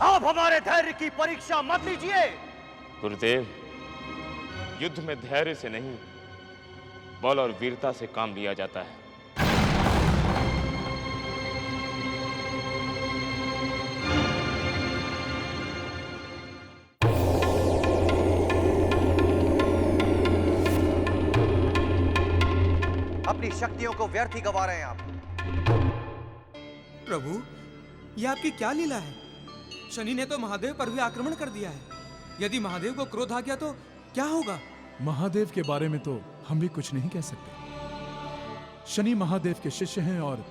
आप हमारे धैर्य की परीक्षा मत लीजिए। गुरुदेव, युद्ध में धैर्य से नहीं, बल और वीरता से काम लिया जाता है। अपनी शक्तियों को व्यर्थ ही गवा रहे हैं आप। प्रभु, यह आपकी क्या लीला है? शनि ने तो महादेव पर भी आक्रमण कर दिया है। यदि महादेव को क्रोध आ गया तो क्या होगा? महादेव के बारे में तो हम भी कुछ नहीं कह सकते। शनि महादेव के शिष्य हैं और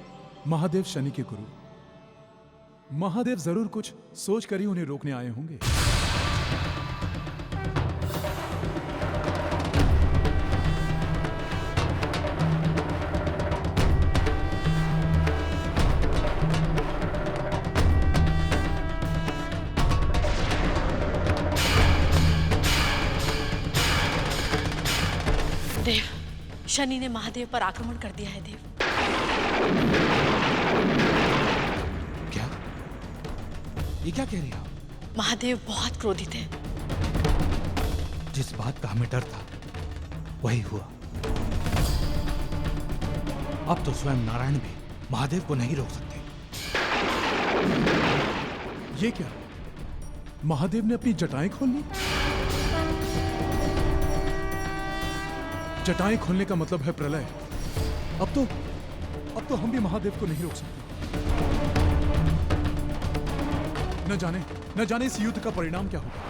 महादेव शनि के गुरु। महादेव जरूर कुछ सोच कर ही उन्हें रोकने आए होंगे। देव, शनि ने महादेव पर आक्रमण कर दिया है देव। क्या? ये क्या कह रही हो? महादेव बहुत क्रोधित है। जिस बात का हमें डर था वही हुआ। अब तो स्वयं नारायण भी महादेव को नहीं रोक सकते। ये क्या? महादेव ने अपनी जटाएं खोल ली? जटाएं खोलने का मतलब है प्रलय। अब तो हम भी महादेव को नहीं रोक सकते। न जाने इस युद्ध का परिणाम क्या होगा।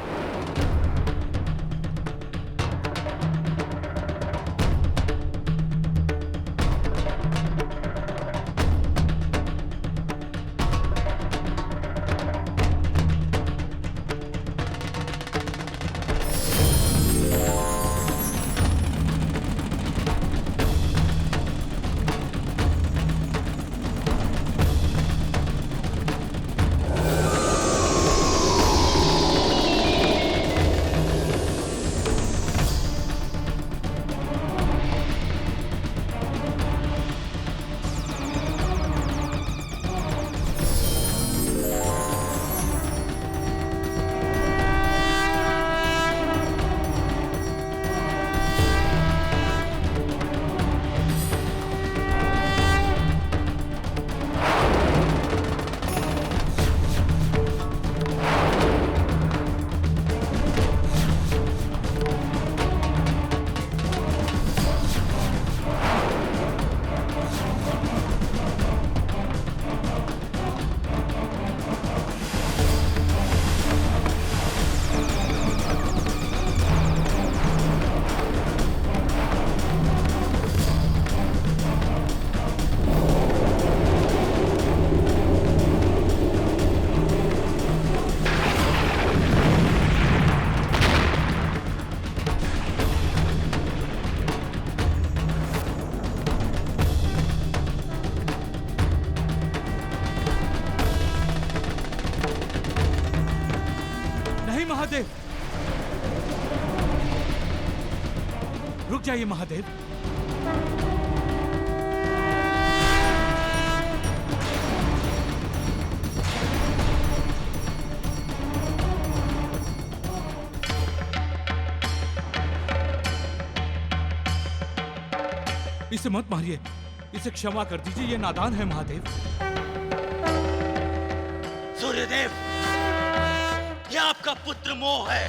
महादेव, रुक जाइए महादेव। इसे मत मारिए, इसे क्षमा कर दीजिए, ये नादान है महादेव। सूर्यदेव, यह आपका पुत्र मोह है।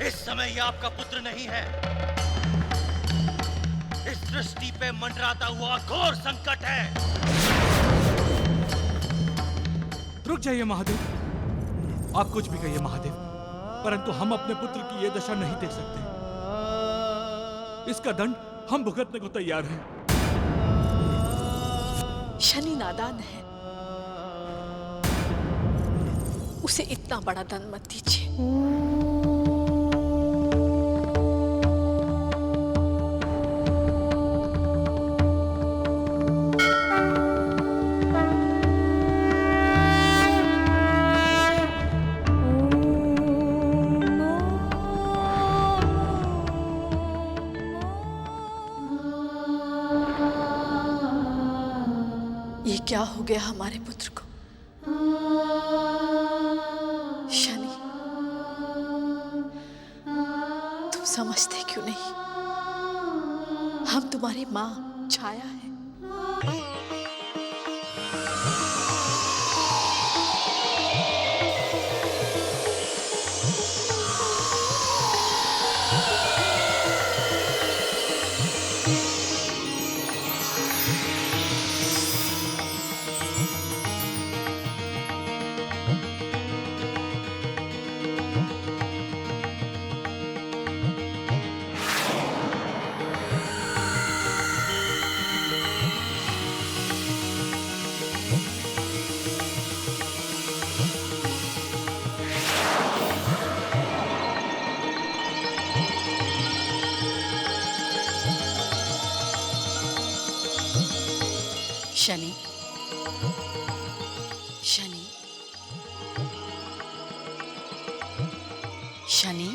इस समय यह आपका पुत्र नहीं है। इस सृष्टि पे मंडराता हुआ घोर संकट है। रुक जाइए महादेव, आप कुछ भी कहिए महादेव, परंतु हम अपने पुत्र की यह दशा नहीं देख सकते। इसका दंड हम भुगतने को तैयार हैं। शनि नादान है, उसे इतना बड़ा दंड मत दीजिए। ये क्या हो गया हमारे पुत्र को? तुम्हारी माँ छाया है। शनि, शनि, शनि,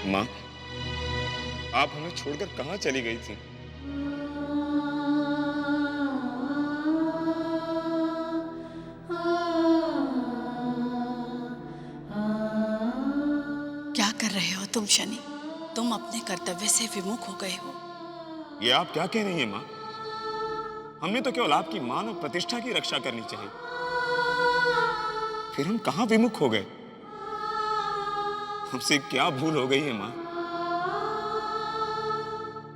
माँ, आप हमें छोड़कर कहाँ चली गई थी? क्या कर रहे हो तुम शनि? तुम अपने कर्तव्य से विमुख हो गए हो। ये आप क्या कह रही हैं माँ? हमने तो केवल आपकी मान और प्रतिष्ठा की रक्षा करनी चाहिए, फिर हम कहाँ विमुख हो गए? हमसे क्या भूल हो गई है माँ?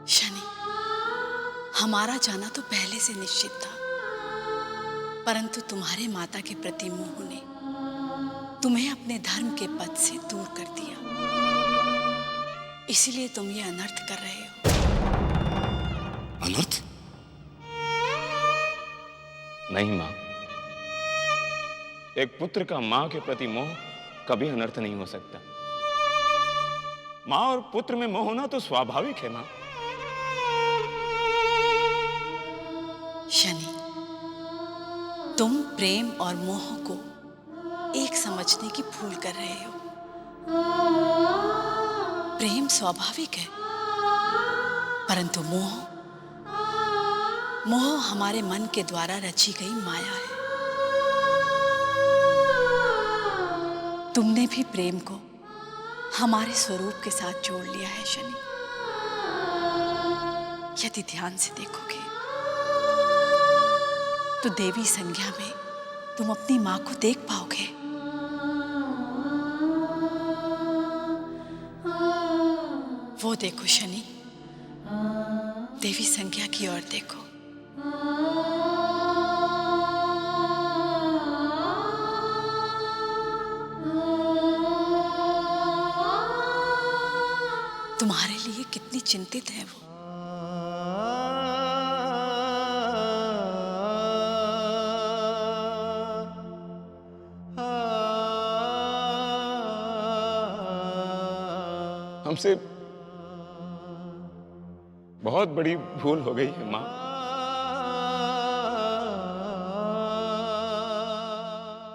शनि, हमारा जाना तो पहले से निश्चित था, परंतु तुम्हारे माता के प्रति मोह ने तुम्हें अपने धर्म के पद से दूर कर दिया। इसीलिए तुम ये अनर्थ कर रहे हो। अनर्थ? नहीं माँ, एक पुत्र का माँ के प्रति मोह कभी अनर्थ नहीं हो सकता। माँ और पुत्र में मोह होना तो स्वाभाविक है माँ। शनि, तुम प्रेम और मोह को एक समझने की भूल कर रहे हो। प्रेम स्वाभाविक है, परंतु मोह हमारे मन के द्वारा रची गई माया है। तुमने भी प्रेम को हमारे स्वरूप के साथ जोड़ लिया है शनि। यदि ध्यान से देखोगे तो देवी संज्ञा में तुम अपनी मां को देख पाओगे। वो देखो शनि, देवी संज्ञा की ओर देखो। तुम्हारे लिए कितनी चिंतित है वो। हमसे बहुत बड़ी भूल हो गई है माँ।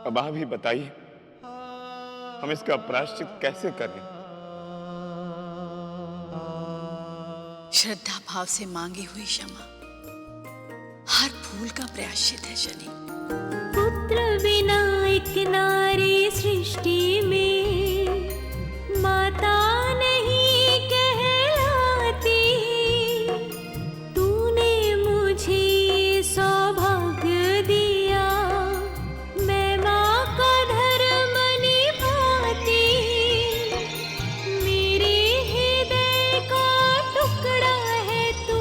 अब आप ही बताइए, हम इसका प्रायश्चित कैसे करें? श्रद्धा भाव से मांगी हुई क्षमा हर भूल का प्रायश्चित है शनि। पुत्र बिना एक नारी सृष्टि में माता नहीं कहलाती। तूने मुझे सौभाग्य दिया, मैं माँ का धर्म निभाती। मेरे हृदय का टुकड़ा है तू,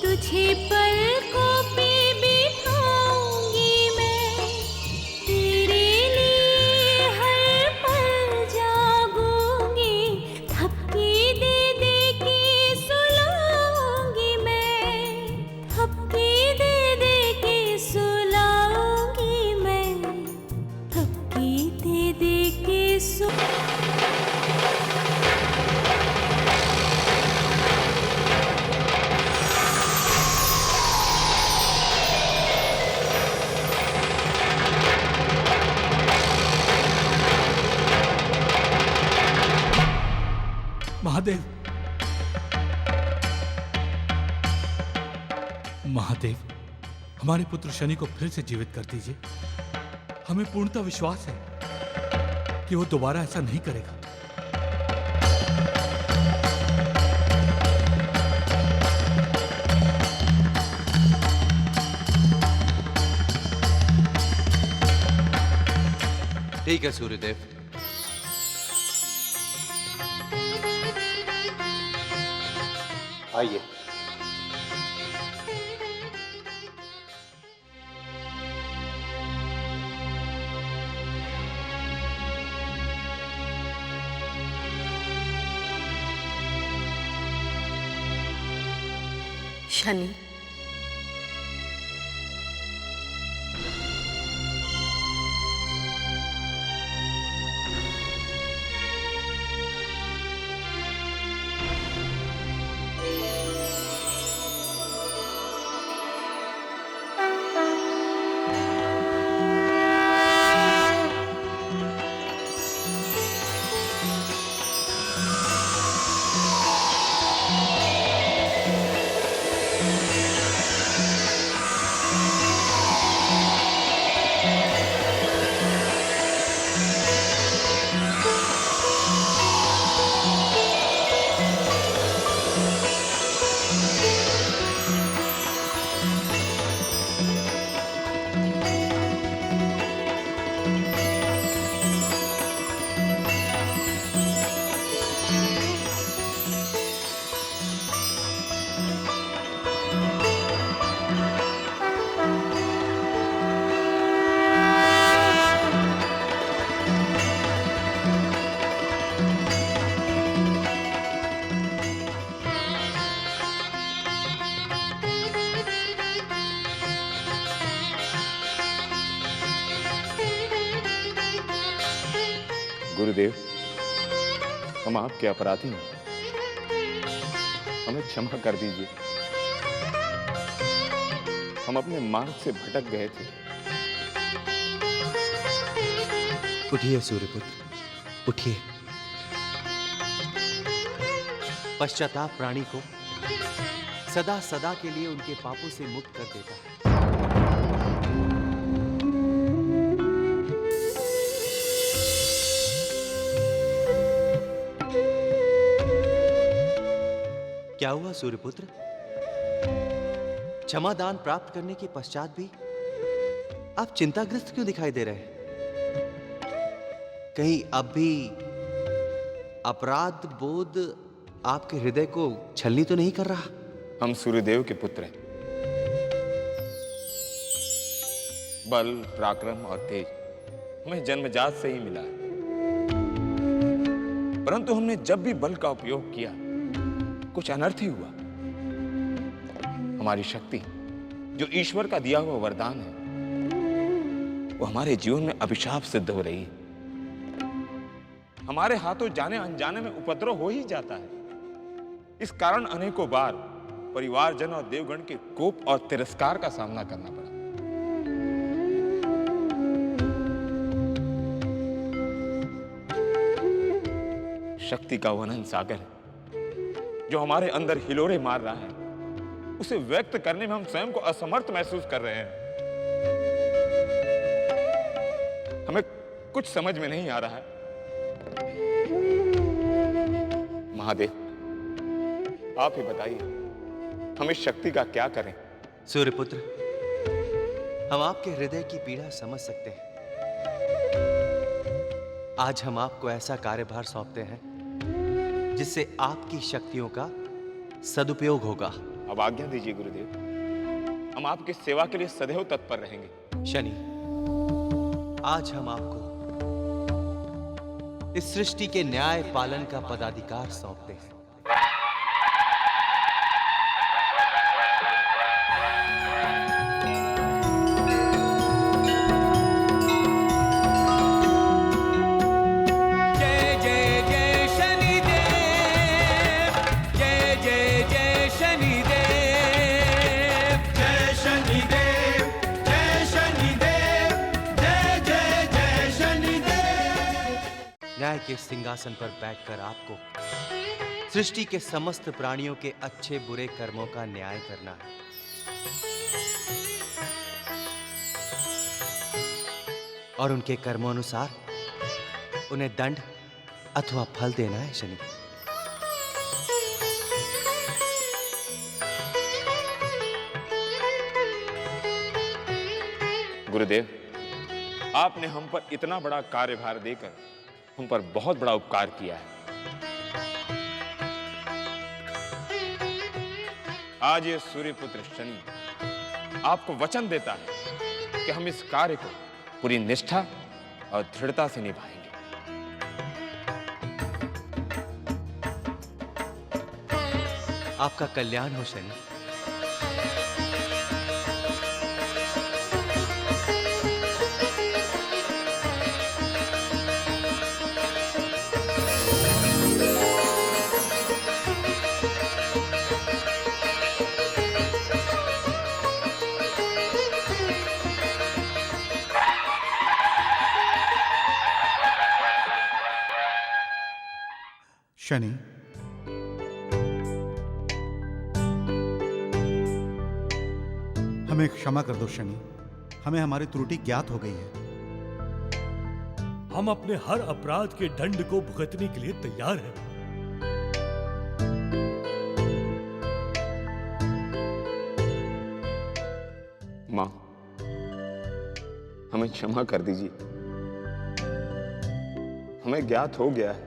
तुझे पलकों पे बिठाऊंगी मैं। तेरे महादेव, महादेव, हमारे पुत्र शनि को फिर से जीवित कर दीजिए। हमें पूर्णतः विश्वास है कि वो दोबारा ऐसा नहीं करेगा। ठीक है सूर्यदेव। आइए। शनि, गुरुदेव, हम आपके अपराधी हैं, हमें क्षमा कर दीजिए। हम अपने मार्ग से भटक गए थे। उठिए सूर्यपुत्र, उठिए। पश्चाताप प्राणी को सदा सदा के लिए उनके पापों से मुक्त कर देता है। क्या हुआ सूर्यपुत्र? क्षमादान प्राप्त करने के पश्चात भी आप चिंताग्रस्त क्यों दिखाई दे रहे हैं? कहीं अब भी अपराध बोध आपके हृदय को छलनी तो नहीं कर रहा? हम सूर्यदेव के पुत्र हैं। बल, पराक्रम और तेज हमें जन्मजात से ही मिला है, परंतु हमने जब भी बल का उपयोग किया कुछ अनर्थ ही हुआ। हमारी शक्ति जो ईश्वर का दिया हुआ वरदान है वो हमारे जीवन में अभिशाप सिद्ध हो रही है। हमारे हाथों जाने अनजाने में उपद्रव हो ही जाता है। इस कारण अनेकों बार परिवारजन और देवगण के कोप और तिरस्कार का सामना करना पड़ा। शक्ति का वनन सागर है जो हमारे अंदर हिलोरे मार रहा है, उसे व्यक्त करने में हम स्वयं को असमर्थ महसूस कर रहे हैं। हमें कुछ समझ में नहीं आ रहा है। महादेव, आप ही बताइए, हम इस शक्ति का क्या करें? सूर्यपुत्र, हम आपके हृदय की पीड़ा समझ सकते हैं। आज हम आपको ऐसा कार्यभार सौंपते हैं जिससे आपकी शक्तियों का सदुपयोग होगा। अब आज्ञा दीजिए गुरुदेव, हम आपकी सेवा के लिए सदैव तत्पर रहेंगे। शनि, आज हम आपको इस सृष्टि के न्याय पालन का पदाधिकार सौंपते हैं। न्याय के सिंहासन पर बैठकर आपको सृष्टि के समस्त प्राणियों के अच्छे बुरे कर्मों का न्याय करना है। और उनके कर्मों अनुसार उन्हें दंड अथवा फल देना है शनि। गुरुदेव, आपने हम पर इतना बड़ा कार्यभार देकर हम पर बहुत बड़ा उपकार किया है। आज ये सूर्यपुत्र शनि आपको वचन देता है कि हम इस कार्य को पूरी निष्ठा और दृढ़ता से निभाएंगे। आपका कल्याण हो शनि। शनि, हमें क्षमा कर दो शनि, हमें हमारी त्रुटि ज्ञात हो गई है। हम अपने हर अपराध के दंड को भुगतने के लिए तैयार हैं। मां, हमें क्षमा कर दीजिए। हमें ज्ञात हो गया है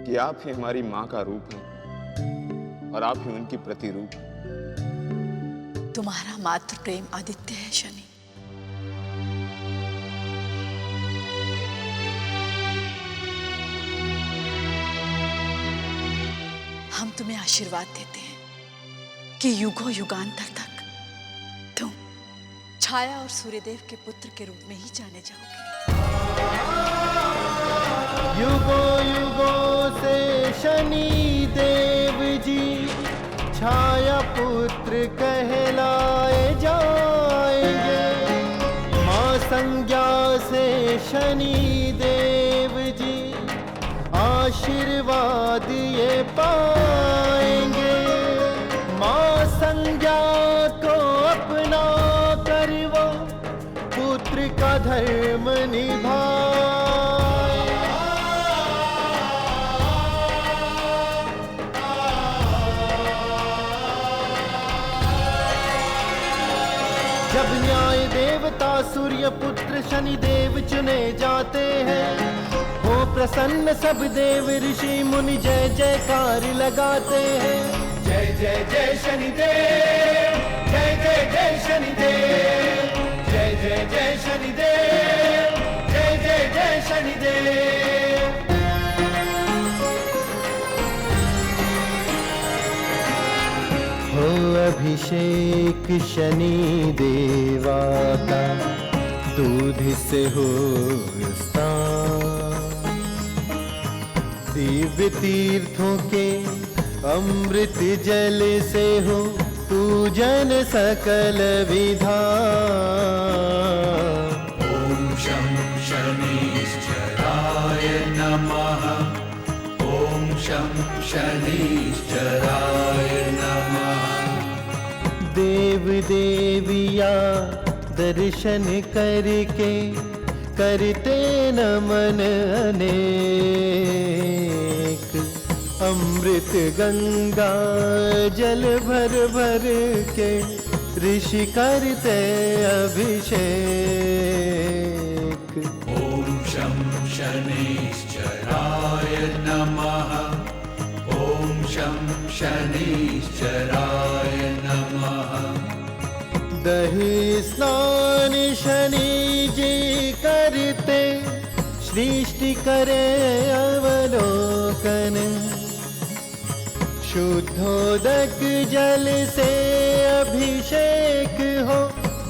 कि आप ही हमारी मां का रूप हैं और आप ही उनकी प्रतिरूप हैं। तुम्हारा मातृ प्रेम आदित्य है शनि। हम तुम्हें आशीर्वाद देते हैं कि युगों युगांतर तक तुम छाया और सूर्यदेव के पुत्र के रूप में ही जाने जाओगे। युगों युगों से शनि देव जी छाया पुत्र कहलाए जाएंगे। मां संज्ञा से शनि देव जी आशीर्वाद ये पाएंगे। मां संज्ञा को अपना कर वो पुत्र का धर्म निभाए। जब न्याय देवता सूर्य पुत्र शनि देव चुने जाते हैं, हो प्रसन्न सब देव ऋषि मुनि जय जयकार लगाते हैं। जय जय जय शनिदेव, जय जय जय शनिदेव, जय जय जय शनिदेव, जय जय जय शनिदेव। हो अभिषेक शनि देवा का दूध से हो स्नान, दिव्य तीर्थों के अमृत जल से हो पूजन सकल विधान। ओम शं शनिश्चराय नमः, ओम शं शनिश्चराय नमः। देव देविया दर्शन करके करते नमन अनेक। अमृत गंगा जल भर भर के ऋषि करते अभिषेक। ओम शं शनिश्चराय नमः, ओम शं शनिश्चराय नमः। दही स्नान शनि जी करते सृष्टि करे अवलोकन। शुद्धोदक जल से अभिषेक हो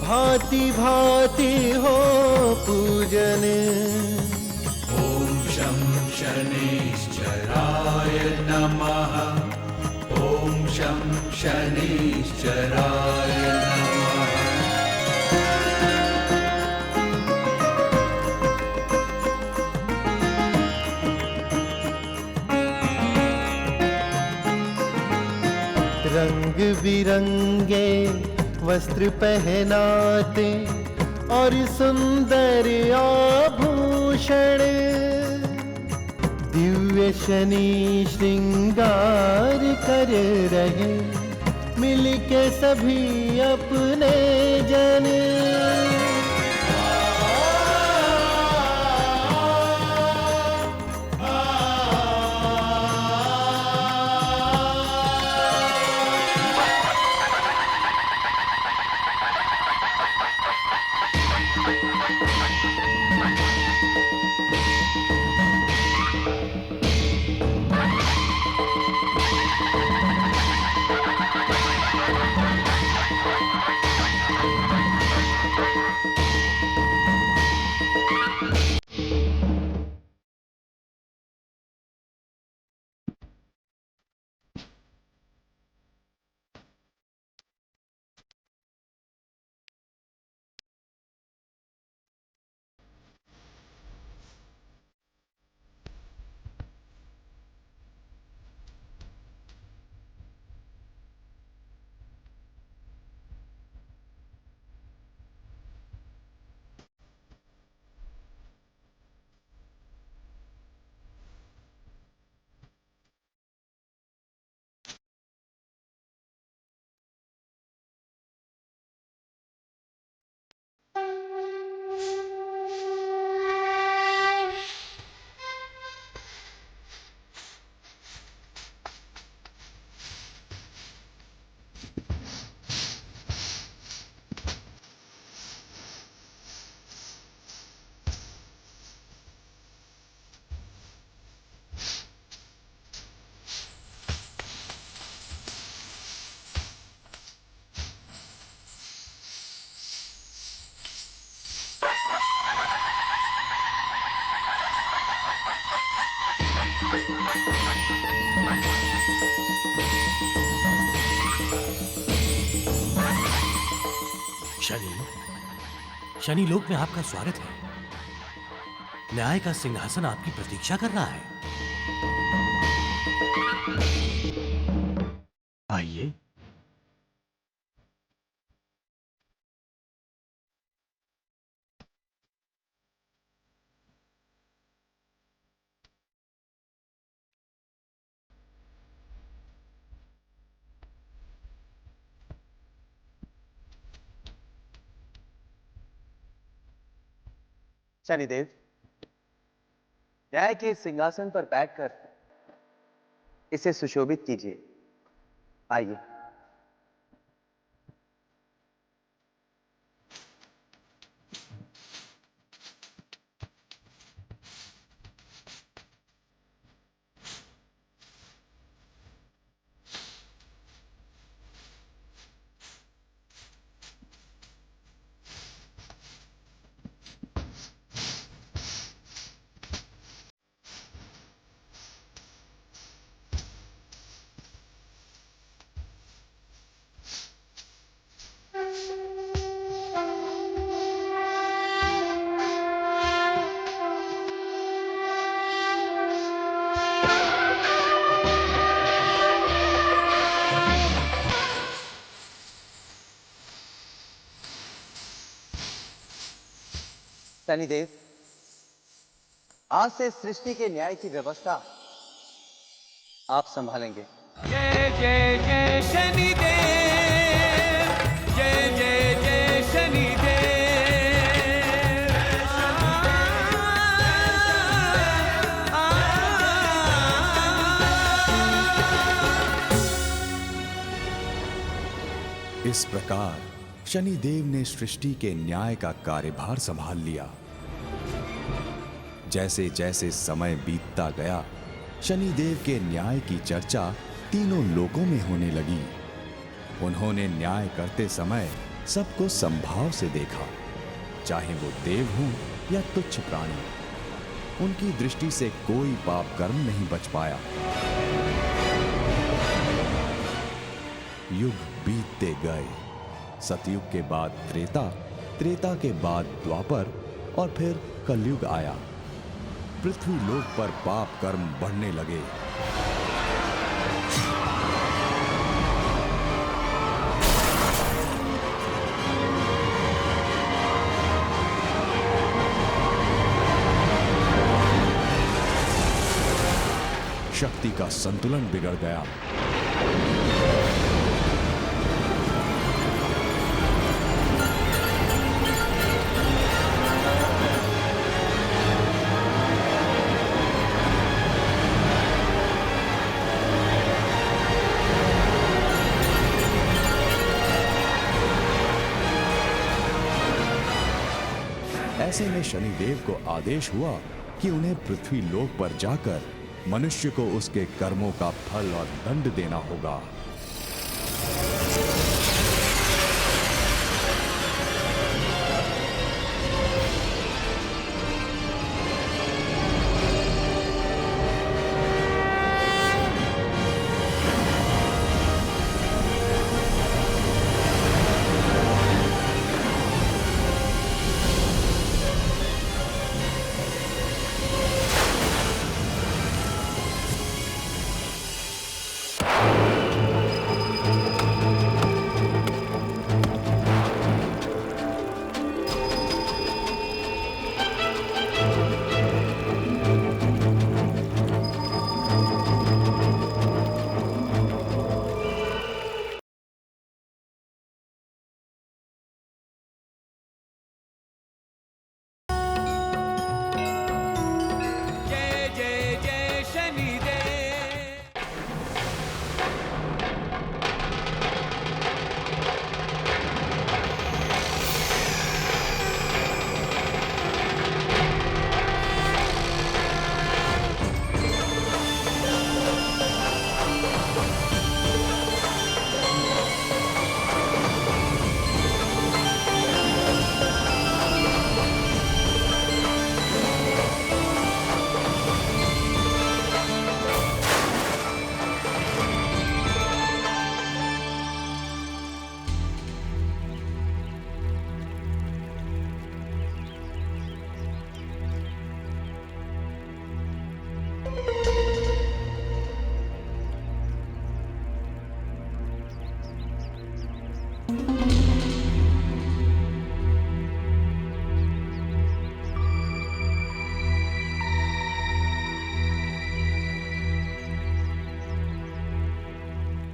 भांति भांति हो पूजन। ओम शं शनिश्चराय नमः, ओम शं शनिश्चराय नमः। बिरंगे वस्त्र पहनाते और सुंदर आभूषण, दिव्य शनि श्रृंगार कर रहे मिलके सभी अपने जन। शनि लोक में आपका स्वागत है। न्याय का सिंहासन आपकी प्रतीक्षा कर रहा है। आइए। शनिदेव, न्याय के सिंहासन पर बैठकर इसे सुशोभित कीजिए। आइए। शनिदेव, आज से सृष्टि के न्याय की व्यवस्था आप संभालेंगे। जय जय जय शनिदेव, जय जय जय शनिदेव। इस प्रकार शनिदेव ने सृष्टि के न्याय का कार्यभार संभाल लिया। जैसे जैसे समय बीतता गया, शनिदेव के न्याय की चर्चा तीनों लोकों में होने लगी। उन्होंने न्याय करते समय सबको समभाव से देखा, चाहे वो देव हों या तुच्छ प्राणी। उनकी दृष्टि से कोई पाप कर्म नहीं बच पाया। युग बीतते गए। सतयुग के बाद त्रेता, त्रेता के बाद द्वापर और फिर कलयुग आया। पृथ्वी लोक पर पाप कर्म बढ़ने लगे। शक्ति का संतुलन बिगड़ गया। ऐसे में शनिदेव को आदेश हुआ कि उन्हें पृथ्वी लोक पर जाकर मनुष्य को उसके कर्मों का फल और दंड देना होगा।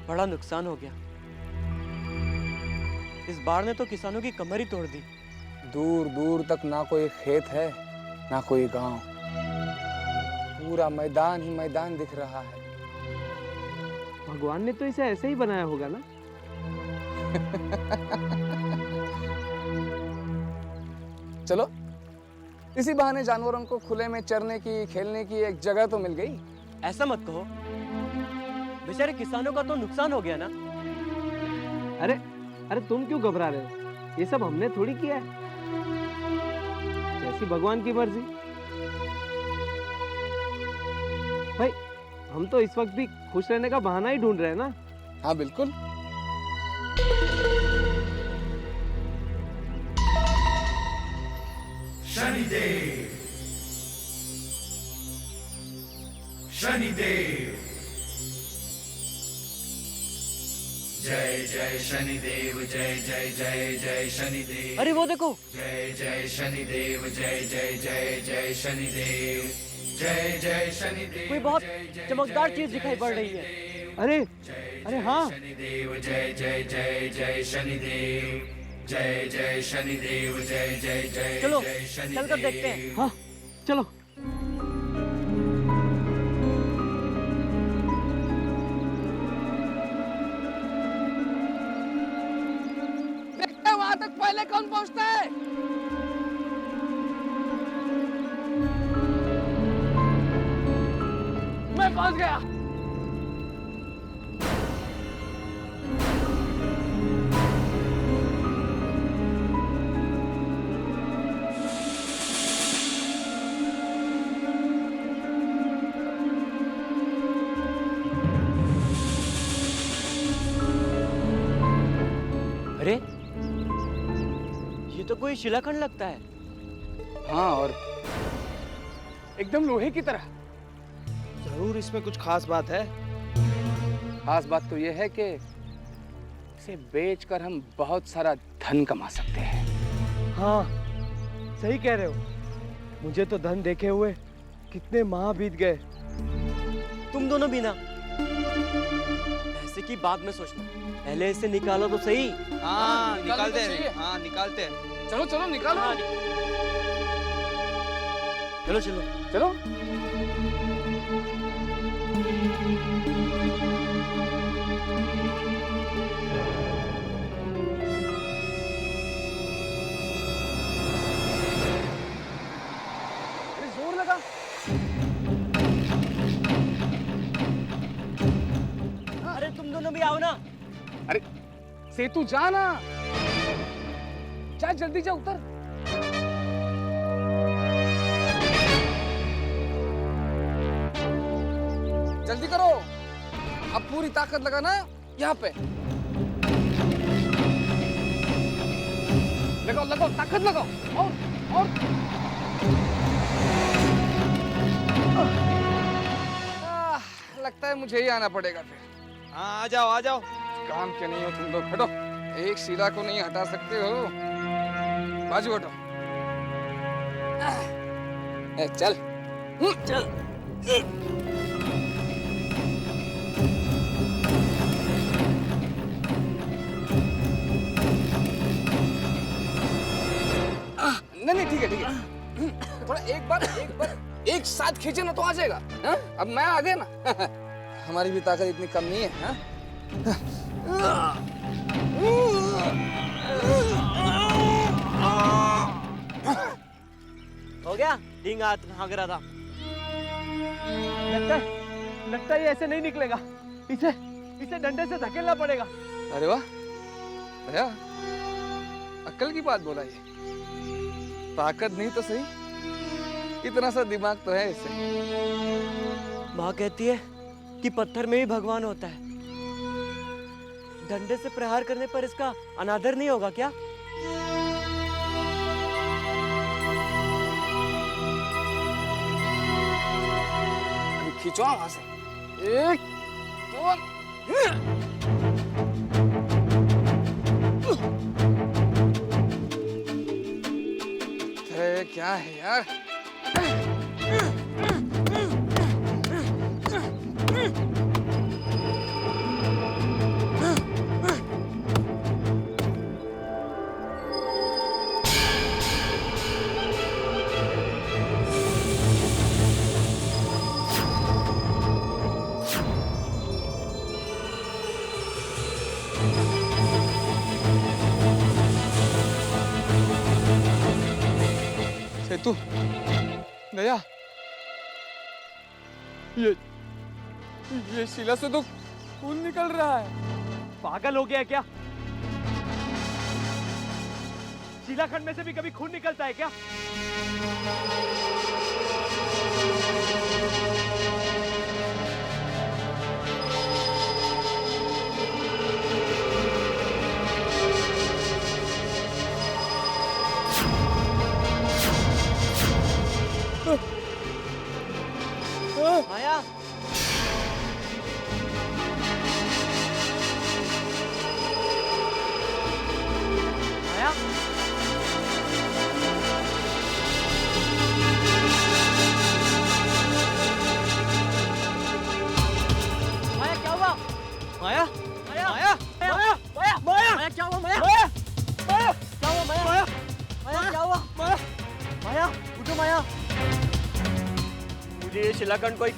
बड़ा नुकसान हो गया। इस बाढ़ ने तो किसानों की कमर ही तोड़ दी। दूर दूर तक ना कोई खेत है ना कोई गांव, पूरा मैदान ही मैदान दिख रहा है। भगवान ने तो इसे ऐसे ही बनाया होगा ना। चलो इसी बहाने जानवरों को खुले में चरने की खेलने की एक जगह तो मिल गई। ऐसा मत कहो, बेचारे किसानों का तो नुकसान हो गया ना। अरे अरे तुम क्यों घबरा रहे हो? ये सब हमने थोड़ी किया है, जैसी भगवान की मर्जी। भाई हम तो इस वक्त भी खुश रहने का बहाना ही ढूंढ रहे हैं ना। हाँ बिल्कुल। शनिदेव, शनिदेव, जय जय शनिदेव, जय जय जय जय शनिदेव। अरे वो देखो, जय जय शनिदेव, जय जय जय जय शनिदेव, जय जय शनिदेव। कोई बहुत चमकदार चीज दिखाई पड़ रही है। अरे अरे हाँ, शनिदेव, जय जय जय जय शनिदेव, जय जय शनिदेव, जय जय जय। चलो चलकर देखते हैं। हाँ चलो। वहां तक पहले कौन पहुंचता है? मैं पहुंच गया। अरे ये तो कोई शिलाखंड लगता है। हाँ, और एकदम लोहे की तरह। जरूर इसमें कुछ खास बात है। खास बात तो यह है कि इसे बेचकर हम बहुत सारा धन कमा सकते हैं। हाँ सही कह रहे हो। मुझे तो धन देखे हुए कितने माह बीत गए। तुम दोनों भी ना। ऐसे की बाद में सोचना, पहले इसे निकालो तो सही। हाँ निकालते हैं, हाँ निकालते हैं। चलो चलो निकालो। चलो चलो चलो। जोर लगा। अरे तुम दोनों भी आओ ना। अरे सेतु जा ना, जा जल्दी जा, उतर। जल्दी करो, अब पूरी ताकत लगाना यहाँ पे। लगाओ लगाओ, ताकत लगाओ, और लगता है मुझे ही आना पड़ेगा फिर। हाँ आ जाओ आ जाओ, काम के नहीं हो तुम लोग। हटो, एक शिला को नहीं हटा सकते हो, बाजू हटो। चल चल। नहीं ठीक है ठीक है, थोड़ा एक बार एक साथ खींचे ना तो आ जाएगा। हा? अब मैं आ गया ना। हमारी भी ताकत इतनी कम नहीं है। हा? हो गया, ढींग हाथ भाग रहा था। लगता है ये ऐसे नहीं निकलेगा, इसे डंडे से धकेलना पड़ेगा। अरे वाह भैया, अक्ल की बात बोला ये। ताकत नहीं तो सही, इतना सा दिमाग तो है इसे। माँ कहती है कि पत्थर में ही भगवान होता है। डंडे से प्रहार करने पर इसका अनादर नहीं होगा क्या? अभी खींचो वहां से। एक दो। क्या है यार? सेतु, दया, ये शिला से तो खून निकल रहा है। पागल हो गया है क्या? शिलाखंड में से भी कभी खून निकलता है क्या? माया, माया, माया क्या हुआ? माया, माया, माया, माया, माया, माया क्या हुआ? माया, माया, माया क्या हुआ? माया, माया, माया क्या हुआ? माया, माया उठो माया। मुझे ये शिलाखंड कोई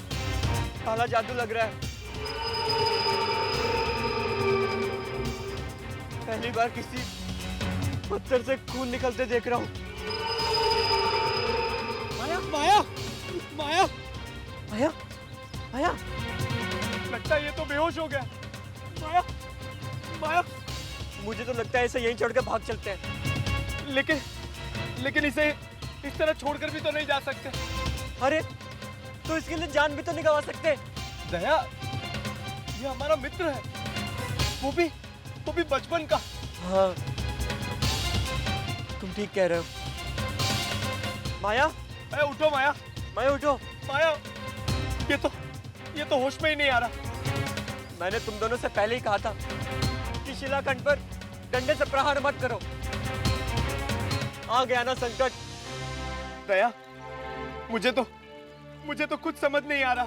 काला जादू लग रहा है। पहली बार किसी पत्थर से खून निकलते देख रहा हूँ। माया, माया, माया, माया, माया, लगता है ये तो बेहोश हो गया। माया, माया, मुझे तो लगता है इसे यहीं छोड़ के भाग चलते हैं। लेकिन इसे इस तरह छोड़कर भी तो नहीं जा सकते। अरे तो इसके लिए जान भी तो नहीं गवा सकते। दया, ये हमारा मित्र है, वो भी बचपन का। हाँ, तुम ठीक कह रहे हो। माया, उठो माया, माया उठो। माया, ये तो होश में ही नहीं आ रहा। मैंने तुम दोनों से पहले ही कहा था कि शिलाखंड पर डंडे से प्रहार मत करो। आ गया ना संकट। दया, मुझे तो कुछ समझ नहीं आ रहा।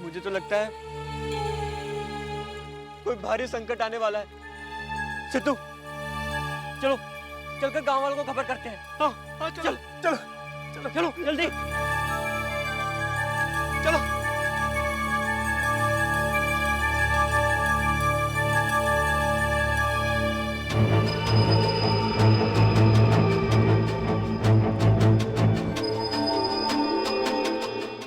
मुझे तो लगता है कोई भारी संकट आने वाला है। सिद्धू, चलो चलकर गांव वालों को खबर करते हैं। हाँ हाँ चलो चलो चलो चलो जल्दी चलो।